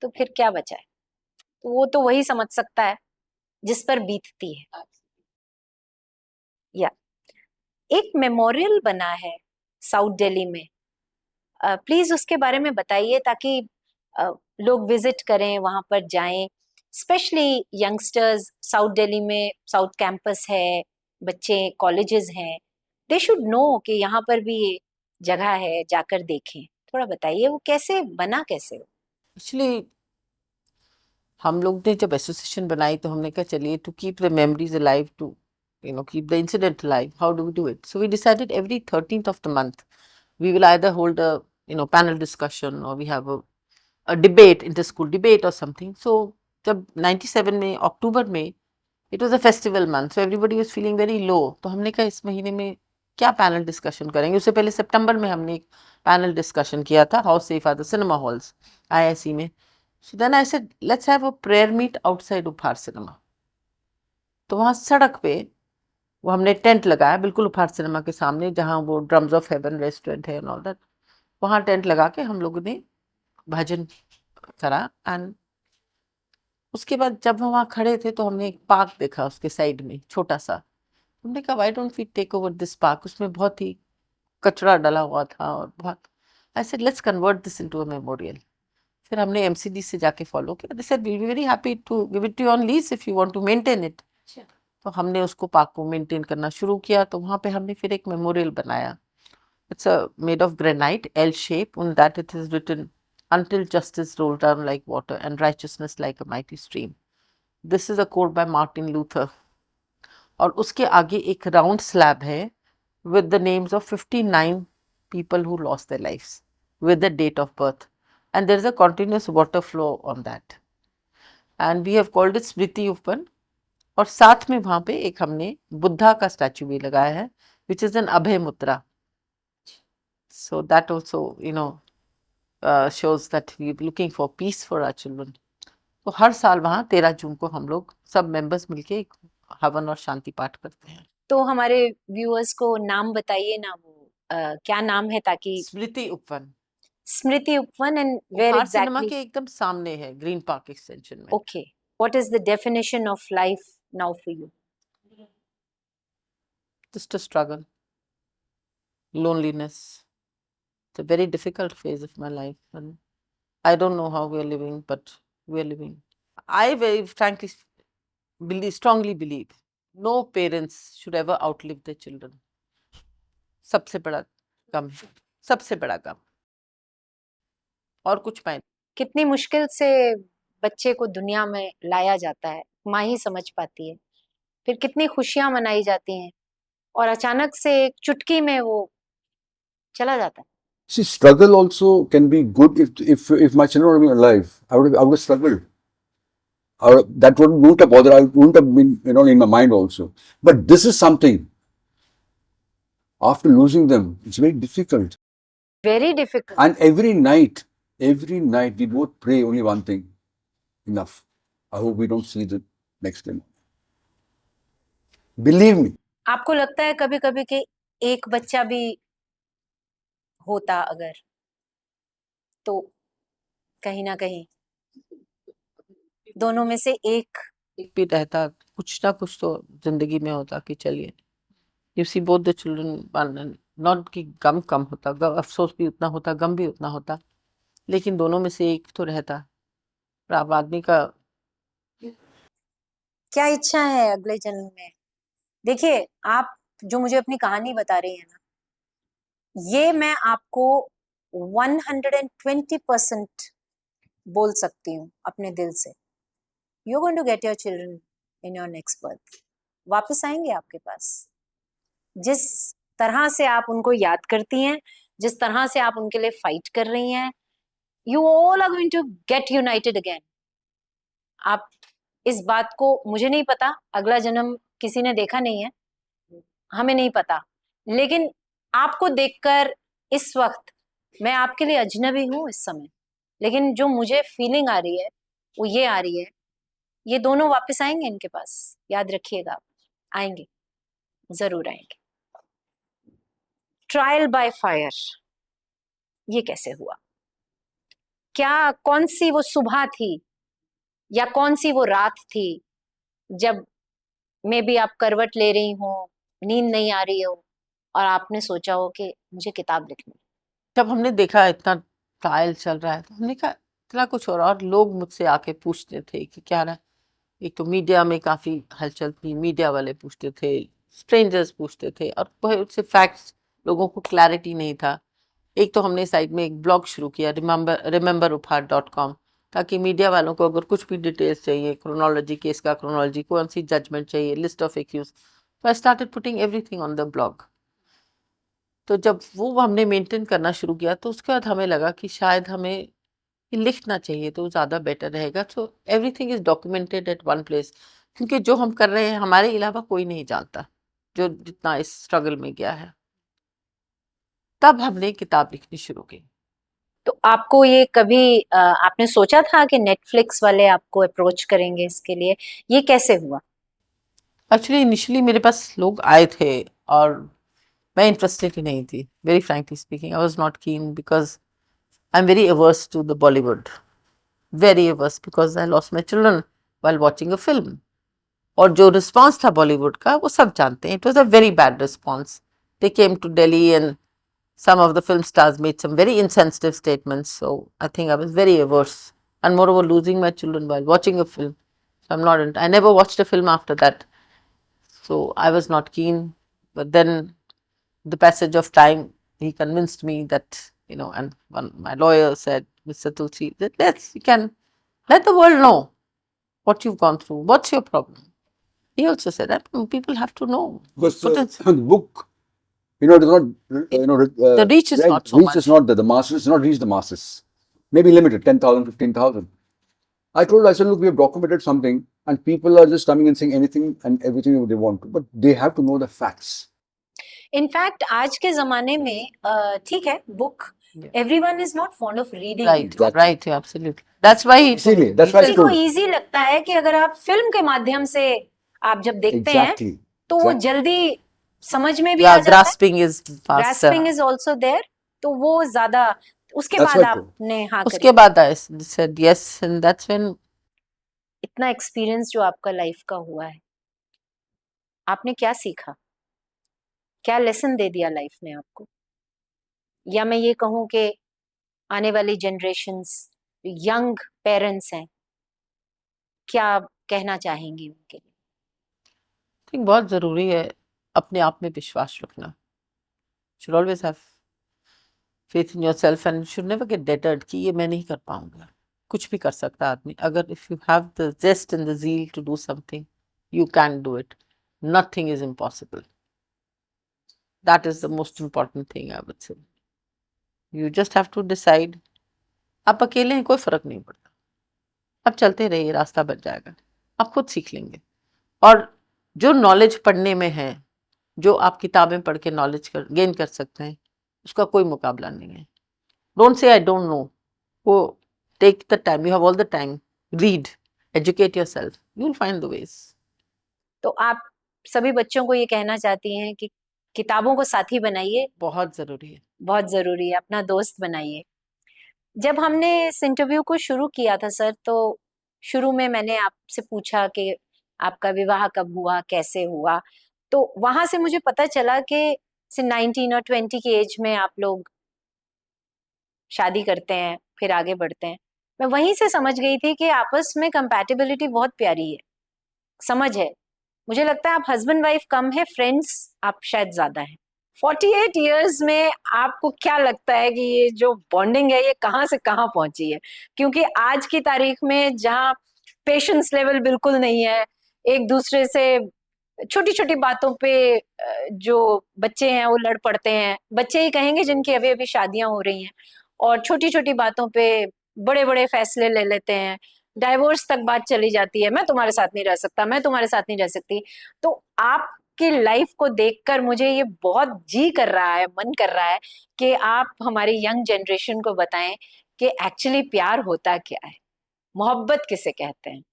तो फिर क्या बचा है? तो वो तो वही समझ सकता है जिस पर बीतती है। या एक मेमोरियल बना है साउथ दिल्ली में, प्लीज उसके बारे में बताइए ताकि लोग विजिट करें, वहां पर जाएं, स्पेशली यंगस्टर्स। साउथ दिल्ली में साउथ कैंपस है, बच्चे कॉलेजेस हैं, दे शुड नो कि यहाँ पर भी ये जगह है, जाकर देखें। थोड़ा बताइए वो कैसे बना, कैसे? एक्चुअली हम लोग ने जब एसोसिएशन बनाई तो हमने कहा चलिए to keep the memories alive, to keep the incident alive, how do we do it? So we decided every 13th of the month we will either hold a panel discussion or we have a debate, inter-school debate or something. So जब 97 में अक्टूबर में it was a festival month, so everybody was feeling very low. तो हमने कहा इस महीने में क्या पैनल डिस्कशन करेंगे। उससे पहले सितंबर में हमने एक पैनल डिस्कशन किया था, how safe are the cinema halls, IIC में। So then I said let's have a prayer meet outside Uphaar cinema. तो वहाँ सड़क पे वो हमने टेंट लगाया बिल्कुल उपहार सिनेमा के सामने, जहाँ वो ड्रम्स ऑफ हेवन रेस्टोरेंट है एंड ऑल दैट। वहाँ टेंट लगा के हम लोगों ने भजन करा। एंड उसके बाद जब हम वहाँ खड़े थे तो हमने एक पार्क देखा उसके साइड में छोटा सा। हमने कहा why don't we take over this park. उसमें बहुत ही कचरा डला हुआ था और बहुत, I said let's convert this into a memorial. फिर हमने एमसीडी से जाके फॉलो किया। They said we be very happy to give it to you on lease if you want to maintain it. तो हमने उसको पार्क को मेंटेन करना शुरू किया। तो वहाँ पे हमने फिर एक मेमोरियल बनाया। It's a made of granite, L shape, on that it is written, until justice roll down like water and righteousness like a mighty stream. This is a quote by Martin Luther. और उसके आगे एक round slab है with the names of 59 people who lost their lives with the date of birth, and there is a continuous water flow on that, and we have called it Smriti Uppan. और साथ में वहां पे एक हमने बुद्धा का statue भी लगाया है which is an अभय मुद्रा. So that also shows that we are looking for peace for our children. तो हर साल वहाँ 13 जून को हम लोग सब मेंबर्स मिलके एक हवन और शांति पाठ करते हैं. तो हमारे व्यूअर्स को नाम बताइए ना, वो क्या नाम है, ताकि स्मृति उपवन. स्मृति उपवन, एंड वेयर उपहार सिनेमा एग्जैक्टली? के एकदम सामने है, ग्रीन पार्क एक्सटेंशन में. Okay, what is the definition of life now for you? Just a struggle, loneliness. It's a very difficult phase of my life, and I don't know how we are living, but we are living. I very frankly strongly believe no parents should ever outlive their children. सबसे बड़ा गम, सबसे बड़ा गम, और कुछ पाए. कितनी मुश्किल से बच्चे को दुनिया में लाया जाता है, माँ ही समझ पाती है। फिर कितनी खुशियां मनाई जाती हैं और अचानक से एक चुटकी में वो चला जाता है। See, struggle also can be good if my children were alive. I would have struggled. That wouldn't have bothered. I wouldn't have been in my mind also. But this is something. After losing them, it's very difficult. Very difficult. And every night we both pray only one thing. Enough. I hope we don't see the next time. Believe me. आपको लगता है कभी कभी कि एक बच्चा भी होता अगर, तो कहीं ना कहीं दोनों में से एक भी रहता, कुछ ना कुछ तो जिंदगी में होता कि चलिए. You see both the children, not कि गम कम होता, अफसोस भी उतना होता, गम भी उतना होता, लेकिन दोनों में से एक तो रहता. और अब आदमी का क्या इच्छा है अगले जन्म में? देखिए, आप जो मुझे अपनी कहानी बता रही है ना, ये मैं आपको 120% बोल सकती हूँ अपने दिल से. You going to get your children in your next birth. वापस आएंगे आपके पास. जिस तरह से आप उनको याद करती हैं, जिस तरह से आप उनके लिए फाइट कर रही हैं, you all are going to get united again. आप इस बात को, मुझे नहीं पता, अगला जन्म किसी ने देखा नहीं है, हमें नहीं पता, लेकिन आपको देखकर इस वक्त मैं आपके लिए अजनबी हूं इस समय, लेकिन जो मुझे फीलिंग आ रही है वो ये आ रही है, ये दोनों वापस आएंगे इनके पास. याद रखिएगा, आप आएंगे, जरूर आएंगे. ट्रायल बाय फायर, ये कैसे हुआ? क्या कौन सी वो सुबह थी या कौन सी वो रात थी जब मे बी आप करवट ले रही हो, नींद नहीं आ रही हो, और आपने सोचा हो कि मुझे किताब लिखनी है? जब हमने देखा इतना ट्रायल चल रहा है तो हमने कहा इतना कुछ हो रहा, और लोग मुझसे आके पूछते थे कि क्या रहा. एक तो मीडिया में काफी हलचल थी, मीडिया वाले पूछते थे, स्ट्रेंजर्स पूछते थे, और बहुत से फैक्ट्स लोगों को क्लैरिटी नहीं था. एक तो हमने साइड में एक ब्लॉग शुरू किया, rememberuphat.com, ताकि मीडिया वालों को अगर कुछ भी डिटेल्स चाहिए, क्रोनोलॉजी, केस का क्रोनोलॉजी, कौन सी जजमेंट चाहिए, लिस्ट ऑफ एक्यूज, तो I started putting everything on the blog. तो जब वो हमने मेंटेन करना शुरू किया तो उसके बाद हमें लगा कि शायद हमें ये लिखना चाहिए तो ज़्यादा बेटर रहेगा. So everything is documented at one place, क्योंकि जो हम कर रहे हैं हमारे अलावा कोई नहीं जानता जो जितना इस स्ट्रगल में गया है. तब हमने किताब लिखनी शुरू की. तो आपको ये कभी आपने सोचा था कि नेटफ्लिक्स वाले आपको अप्रोच करेंगे इसके लिए? ये कैसे हुआ? एक्चुअली इनिशियली मेरे पास लोग आए थे और मैं इंटरेस्टेड ही नहीं थी, very frankly speaking. I was not keen because I am very averse to the Bollywood, very averse, because I lost my children while watching a film. और जो रिस्पॉन्स था बॉलीवुड का वो सब जानते हैं, it was a very bad response. They came to Delhi and some of the film stars made some very insensitive statements, so I think I was very averse, and moreover losing my children while watching a film, so I never watched a film after that, so I was not keen. But then the passage of time, he convinced me that, and my lawyer said, Mr. Tulsi, that you can let the world know what you've gone through, what's your problem. He also said that people have to know. Because What is- the book, it is not, the reach is not so reach much. is not there. The masses, it's not reached the masses. Maybe limited, 10,000, 15,000. I said, look, we have documented something and people are just coming and saying anything and everything they want to, but they have to know the facts. In fact आज के जमाने में ठीक है, book Yeah. Everyone is not fond of reading. Right, Exactly. right, yeah, absolutely. That's why he told Easily, me. that's why I किसी को told. Easy लगता है कि अगर आप फिल्म के माध्यम से आप जब देखते हैं Exactly. तो वो Exactly. जल्दी समझ में भी Yeah, आ जाता है. grasping is faster. Grasping is also there, तो वो ज्यादा उसके That's बाद why I told. आपने हाँ उसके करी. बाद I said yes, and that's when इतना एक्सपीरियंस जो आपका लाइफ का हुआ है, आपने क्या सीखा, क्या लेसन दे दिया लाइफ ने आपको? या मैं ये कहूँ कि आने वाली जनरेशन्स, यंग पेरेंट्स हैं, क्या कहना चाहेंगी उनके लिए? I think बहुत जरूरी है अपने आप में विश्वास रखना. Should always have faith in yourself and should never get deterred कि ये मैं नहीं कर पाऊंगा. कुछ भी कर सकता आदमी अगर if you have the zest and the zeal to do something, you can do it. Nothing is impossible. That is the most important thing I would say. You just have to decide. आप अकेले हैं, कोई फर्क नहीं पड़ता. अब चलते रहिए, रास्ता बन जाएगा, आप खुद सीख लेंगे. और जो नॉलेज पढ़ने में है, जो आप किताबें पढ़ के नॉलेज गेन कर सकते हैं, उसका कोई मुकाबला नहीं है. Don't say I don't know. वो take the time, you have all the time. Read, educate yourself, you will find the ways. तो आप सभी बच्चों को ये कहना चाहती हैं कि किताबों को साथी बनाइए, बहुत जरूरी है. बहुत जरूरी है, अपना दोस्त बनाइए. जब हमने इस इंटरव्यू को शुरू किया था सर, तो शुरू में मैंने आपसे पूछा कि आपका विवाह कब हुआ, कैसे हुआ, तो वहां से मुझे पता चला कि 19 और 20 की एज में आप लोग शादी करते हैं, फिर आगे बढ़ते हैं. मैं वहीं से समझ गई थी कि आपस में कंपैटिबिलिटी बहुत प्यारी है, समझ है. मुझे लगता है आप हस्बैंड वाइफ कम है, फ्रेंड्स आप शायद ज्यादा है. 48 इयर्स में आपको क्या लगता है कि ये जो बॉन्डिंग है ये कहाँ से कहाँ पहुंची है? क्योंकि आज की तारीख में जहाँ पेशेंस लेवल बिल्कुल नहीं है, एक दूसरे से छोटी छोटी बातों पे जो बच्चे हैं वो लड़ पड़ते हैं, बच्चे ही कहेंगे जिनकी अभी अभी शादियां हो रही हैं, और छोटी छोटी बातों पे बड़े बड़े फैसले ले लेते हैं, डाइवोर्स तक बात चली जाती है, मैं तुम्हारे साथ नहीं रह सकता, मैं तुम्हारे साथ नहीं रह सकती. तो आपकी लाइफ को देखकर मुझे ये बहुत जी कर रहा है, मन कर रहा है कि आप हमारी यंग जनरेशन को बताएं कि एक्चुअली प्यार होता क्या है, मोहब्बत किसे कहते हैं,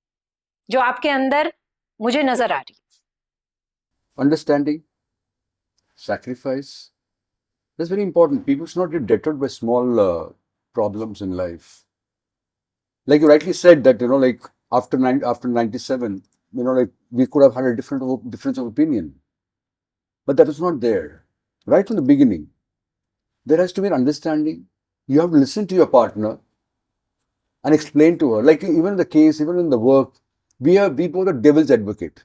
जो आपके अंदर मुझे नजर आ रही है. Understanding, sacrifice. That's very important. People should not get deterred by small problems in life. Like you rightly said that, like after 97, like we could have had a difference of opinion. But that was not there. Right from the beginning, there has to be an understanding. You have to listen to your partner and explain to her. Like even in the case, even in the work, we both are devil's advocate.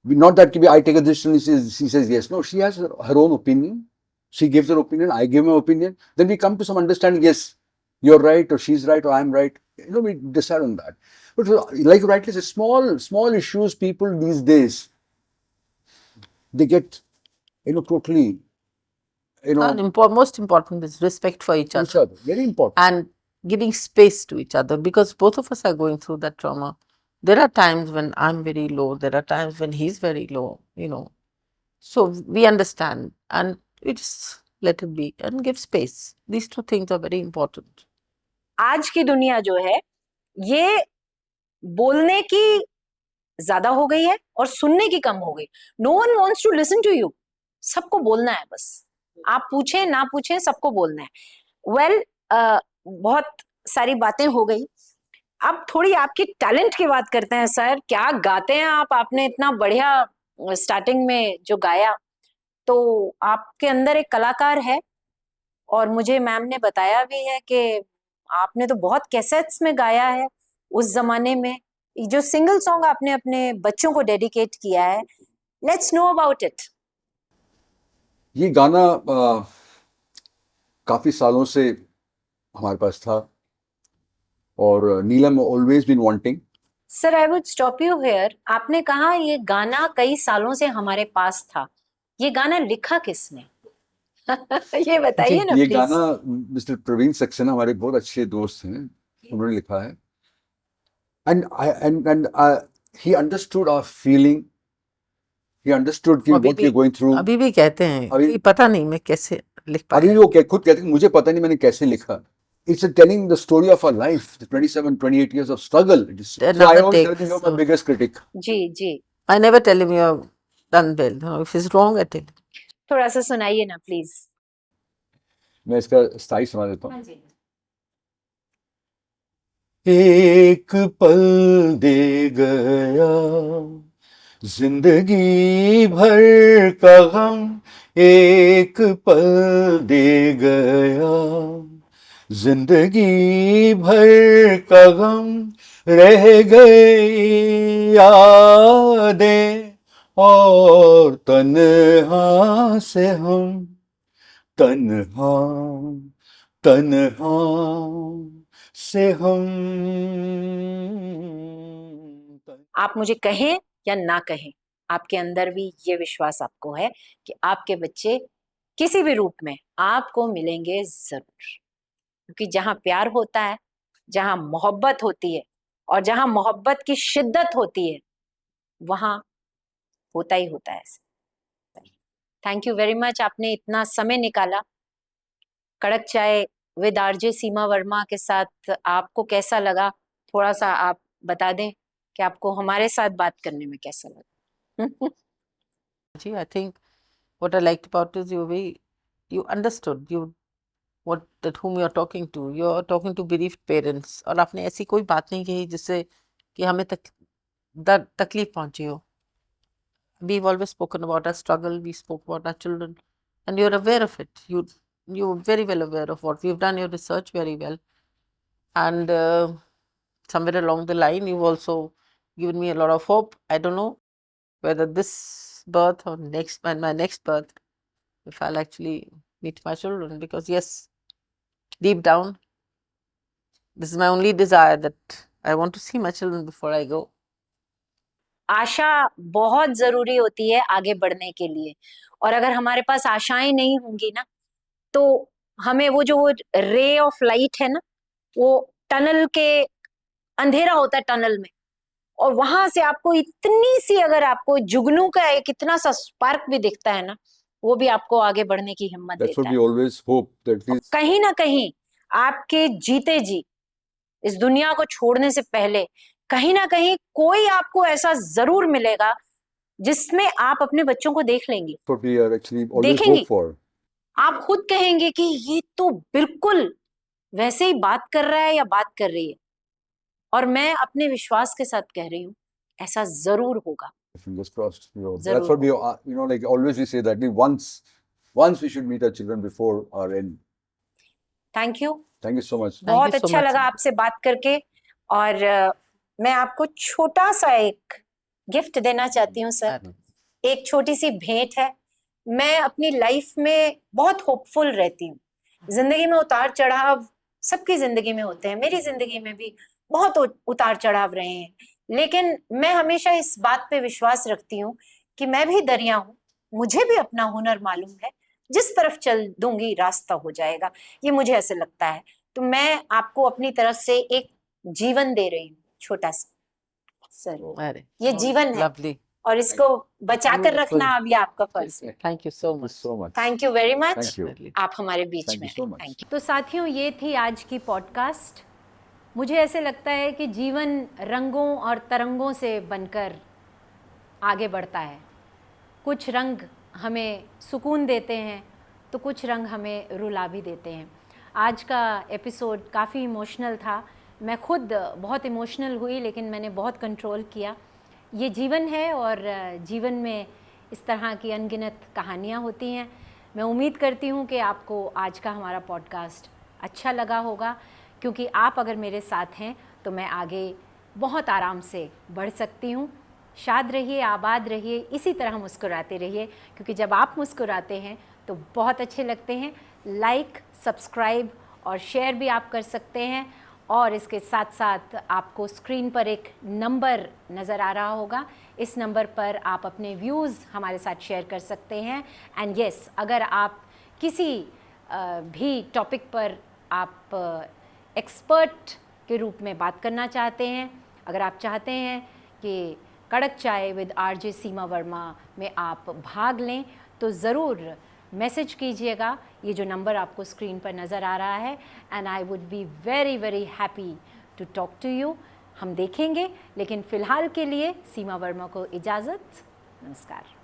Not that I take a decision, she says yes. No, she has her own opinion. She gives her opinion, I give my opinion. Then we come to some understanding, yes, you're right, or she's right, or I'm right. We decide on that. But like you rightly said, small issues, people these days, they get, totally, Most important is respect for each each other other. Very important. and giving space to each other, because both of us are going through that trauma. There are times when I'm very low, there are times when he's very low, So we understand and we just let it be and give space. These two things are very important. आज की दुनिया जो है ये बोलने की ज्यादा हो गई है और सुनने की कम हो गई. No one wants to listen to you. सबको बोलना है बस. आप पूछें ना पूछें, सबको बोलना है. वेल, बहुत सारी बातें हो गई. अब थोड़ी आपकी टैलेंट की बात करते हैं. सर, क्या गाते हैं आप. आपने इतना बढ़िया स्टार्टिंग में जो गाया, तो आपके अंदर एक कलाकार है. और मुझे मैम ने बताया भी है कि आपने तो बहुत कैसेट्स में गाया है उस जमाने में. जो सिंगल सॉन्ग आपने अपने बच्चों को डेडिकेट किया है, लेट्स नो अबाउट इट. ये गाना काफी सालों से हमारे पास था और Neelam always been wanting. Sir, I would stop you here. आपने कहा ये गाना कई सालों से हमारे पास था. ये गाना लिखा किसने? ये बताइए ना ये प्लीज. गाना मिस्टर प्रवीण सक्सेना, हमारे बहुत अच्छे दोस्त हैं, उन्होंने लिखा है. And he understood our feeling. He understood कि what we are going through. अभी भी कहते हैं अभी- कि पता नहीं मैं कैसे लिख अभी पाया. वो खुद कहते हैं मुझे पता नहीं मैंने कैसे लिखा. It's telling the story of our life, the 27, 28 years of struggle. So I Another always take, tell him you're my so- biggest critic. Ji ji, I never tell him you have done well. No, if it's wrong, I tell him. थोड़ा सा सुनाइए ना please. मैं इसका स्थाई सुना देता हूँ. हाँ जी. एक पल दे गया जिंदगी भर का गम, एक पल दे गया जिंदगी भर का गम, रह गई यादें और तन्हा से हम, तन्हा तन्हा से हम. आप मुझे कहें या ना कहें, आपके अंदर भी ये विश्वास आपको है कि आपके बच्चे किसी भी रूप में आपको मिलेंगे जरूर. क्योंकि जहां प्यार होता है, जहां मोहब्बत होती है और जहां मोहब्बत की शिद्दत होती है, वहां होता ही होता है. Thank you very much. आपने इतना समय निकाला. कड़क चाय विद आरजे सीमा वर्मा के साथ आपको कैसा लगा? थोड़ा सा आप बता दें कि आपको हमारे साथ बात करने में कैसा लगा. Gee, I think what I liked about is you understood what that whom you are talking to. You are talking to bereaved parents. और आपने ऐसी कोई बात नहीं कही जिससे कि हमें तकलीफ पहुंची हो. We've always spoken about our struggle. We spoke about our children, and you're aware of it. You're very well aware of what we've done. Your research very well, and somewhere along the line, you've also given me a lot of hope. I don't know whether this birth or my next birth, if I'll actually meet my children, because yes, deep down, this is my only desire, that I want to see my children before I go. आशा बहुत जरूरी होती है आगे बढ़ने के लिए. और अगर हमारे पास आशाएं नहीं होंगी ना, तो हमें वो जो रे ऑफ लाइट है ना, वो टनल के अंधेरा होता है टनल में, और वहां से आपको इतनी सी, अगर आपको जुगनू का एक इतना सा स्पार्क भी दिखता है ना, वो भी आपको आगे बढ़ने की हिम्मत That's देता what है. we always hope, that is कहीं ना कहीं आपके जीते जी इस दुनिया को छोड़ने से पहले कहीं ना कहीं कोई आपको ऐसा जरूर मिलेगा जिसमें आप अपने बच्चों को देख लेंगे. what we are actually always देखेंगे. hope for. आप खुद कहेंगे कि ये तो बिल्कुल वैसे ही बात कर रहा है या बात कर रही है. और मैं अपने विश्वास के साथ कह रही हूँ, ऐसा जरूर होगा. Fingers crossed. Zarur That's what we, like always we say that once we should meet our children before our end. Thank you. Thank you so much. बहुत you so अच्छा much. लगा आपसे बात करके. और मैं आपको छोटा सा एक गिफ्ट देना चाहती हूँ सर. एक छोटी सी भेंट है. मैं अपनी लाइफ में बहुत होपफुल रहती हूँ. जिंदगी में उतार चढ़ाव सबकी जिंदगी में होते हैं. मेरी जिंदगी में भी बहुत उतार चढ़ाव रहे हैं, लेकिन मैं हमेशा इस बात पे विश्वास रखती हूँ कि मैं भी दरिया हूँ, मुझे भी अपना हुनर मालूम है, जिस तरफ चल दूंगी रास्ता हो जाएगा. ये मुझे ऐसे लगता है. तो मैं आपको अपनी तरफ से एक जीवन दे रही हूँ, छोटा सा. सर, ये जीवन है Lovely. और इसको बचा कर Beautiful. रखना अब ये आपका फर्ज है. Thank you so Thank you much. so much. Thank you very much. Thank you. आप हमारे बीच Thank में you so हैं. much. Thank you. तो साथियों, ये थी आज की पॉडकास्ट. मुझे ऐसे लगता है कि जीवन रंगों और तरंगों से बनकर आगे बढ़ता है। कुछ रंग हमें सुकून देते हैं तो कुछ रंग हमें रुला भी देते हैं। आज का एपिसोड काफ़ी इमोशनल था, मैं खुद बहुत इमोशनल हुई, लेकिन मैंने बहुत कंट्रोल किया। ये जीवन है और जीवन में इस तरह की अनगिनत कहानियाँ होती हैं। मैं उम्मीद करती हूँ कि आपको आज का हमारा पॉडकास्ट अच्छा लगा होगा, क्योंकि आप अगर मेरे साथ हैं तो मैं आगे बहुत आराम से बढ़ सकती हूँ। शाद रहिए, आबाद रहिए, इसी तरह मुस्कुराते रहिए, क्योंकि जब आप मुस्कुराते हैं तो बहुत अच्छे लगते हैं। लाइक, सब्सक्राइब और शेयर भी आप कर सकते हैं। और इसके साथ साथ आपको स्क्रीन पर एक नंबर नज़र आ रहा होगा, इस नंबर पर आप अपने व्यूज़ हमारे साथ शेयर कर सकते हैं। एंड यस, अगर आप किसी भी टॉपिक पर आप एक्सपर्ट के रूप में बात करना चाहते हैं, अगर आप चाहते हैं कि कड़क चाय विद आरजे सीमा वर्मा में आप भाग लें, तो ज़रूर मैसेज कीजिएगा, ये जो नंबर आपको स्क्रीन पर नज़र आ रहा है। And I would be very very happy to talk to you. हम देखेंगे, लेकिन फ़िलहाल के लिए सीमा वर्मा को इजाज़त। नमस्कार।